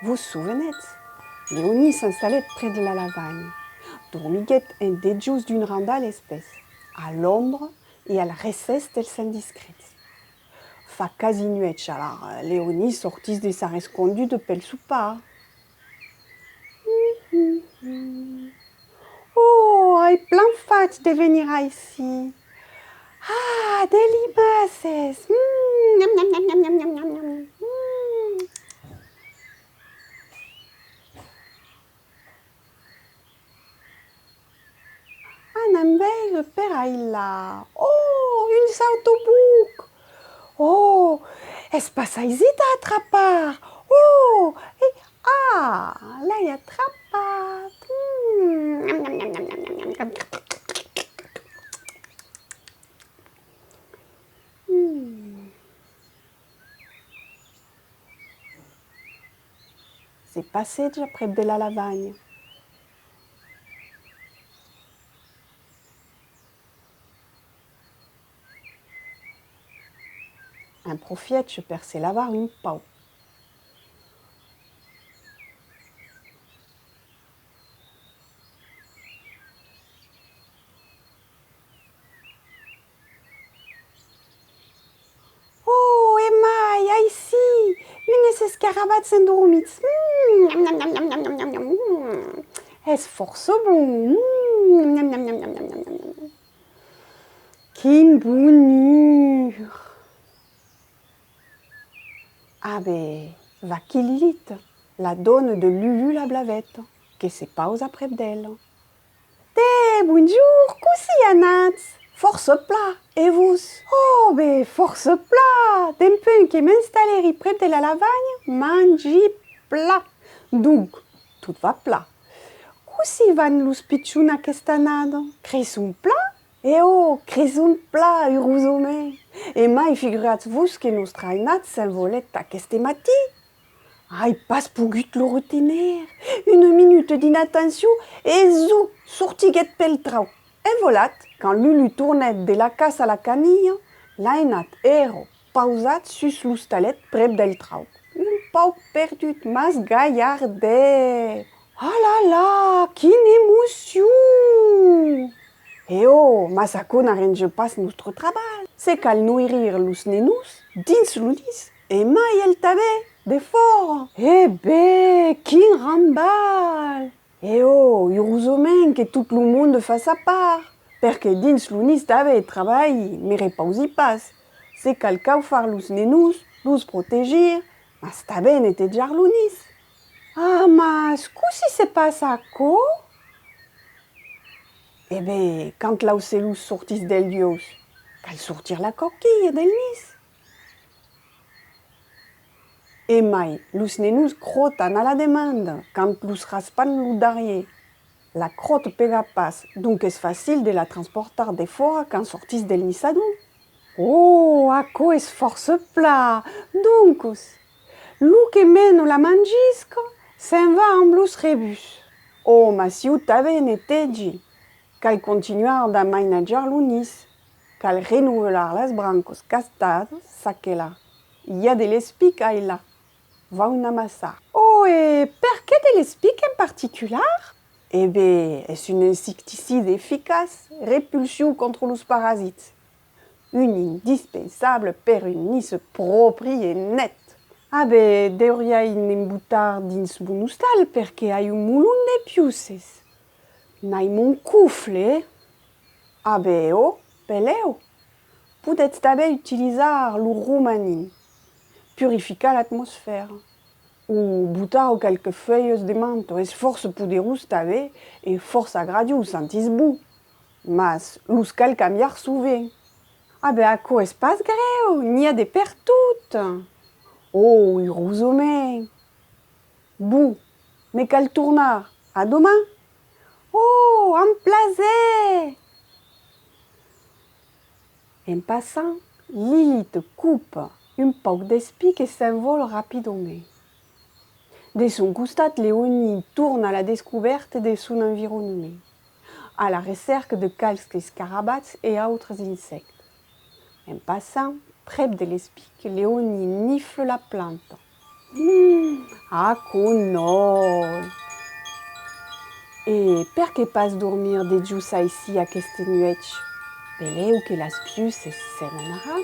Vous vous souvenez? Léonie s'installait près de la lavagne. Dormiguet en déjus d'une randa l'espèce, à l'ombre et à la recesse d'elle s'indiscrète. Fa quasi nuet, alors Léonie sortit de sa rescondue de pel soupa. Oh, ai plein fat de venir ici. Ah, des limaces. Miam, miam, miam, miam, miam, miam, miam. Un bel perailla. Oh, une sautobuc. Oh, es passaisita atrapar. Oh, et ah, là il atrapat. Miam, miam, miam, miam, miam, miam, miam. C'est passé déjà près de la lavagne. Un profiète je perçais lavar une pau. Oh, Emma, il y a ici une escarabate endormite. Miam, miam, miam, miam, miam, miam, miam. Est-ce force bon? Miam, miam, miam, miam, miam, miam, miam. Quelle bonheur! Ah ben, va qu'il la donne de Lulu la blavette, que c'est pas aux après d'elle. Bonjour, coussi Anat, force plat, et vous? Oh, ben, force plat, d'un peu qui m'installer près de la lavagne, mangi plat. Donc, tout va plat. Coussi van lus pitchuna kestanado, cresum plat? E oh, cresum plat, urusome. E mai figurați-vos que nos trainat s'envolet aquesta matí. Ai, pas pogut lo retenir. Une minute d'inattention et zou, sortiguet pel trau. Et volat, quand Lulu tournait de la casse à la canille, l'ainat ero pausat sus l'hostalet prep del trau. Un pau perdut, mas gaillardet. Ah là là, quine émotion! Et oh, Masako n'arrange pas notre travail. C'est qu'al nourrir los nenous, dins l'ulis, et mai el tabé, de fort. Eh ben, quin rambal! Et oh, heureusement que tout le monde fasse sa part. Perque dins l'unis tabé travail, mais repausi pas. C'est qu'al cau far los nenous, los protegir, mas tabé n'était jar l'unis. Ah, mas, qu'est-ce qui se passe à quoi? Eh bien, quand l'aucelus sortis del dios, qu'al sortir la coquille del nis. E mai, lus nenus crotan a la demande, quand lus raspan l'udarier. La crotte pega pas, donc est facile de la transportar de fora quand sortis del nissadou. Oh, aco es force plat, doncos. Lu que meno la mangisco, se'n va en blus rebus. Oh, ma si u t'ave netegi. Cal continuar da manager l'unis, cal renouvelar les brancos castados, saquela. Il y a de l'espic à là. Va una massa. Oh, et per que de l'espic en particulier? Eh bien, c'est un insecticide efficace, répulsion contre les parasites. Une indispensable per un nis propre et net. Ah ben, deuria in embutar dins bunustal perché hai un mulun de piuses. N'ai mon couffle, ah ben oh, peleo. Peut-être tabe utilizar l'urumanin, purifica l'atmosphère. Ou butar quelques feuilles de manto, es force puderus tabe et force agradiu sentis bu. Mas lus cal cambiar souvent. Ah ben a quoi es pas greu, n'y a de per tout. Oh, heureusement. Bu, mais cal tournar, à demain. Oh, un plaisir! En passant, Lilith coupe un poc d'espic et s'envole rapidement. De son costat, Léonie tourne à la découverte de son environnement, à la recherche de quelques scarabats et autres insectes. En passant, près de l'espic, Léonie nifle la plante. Acu noi. E perché pas dormir de giusta ici a queste nueci? Veleu che las più se semenarà?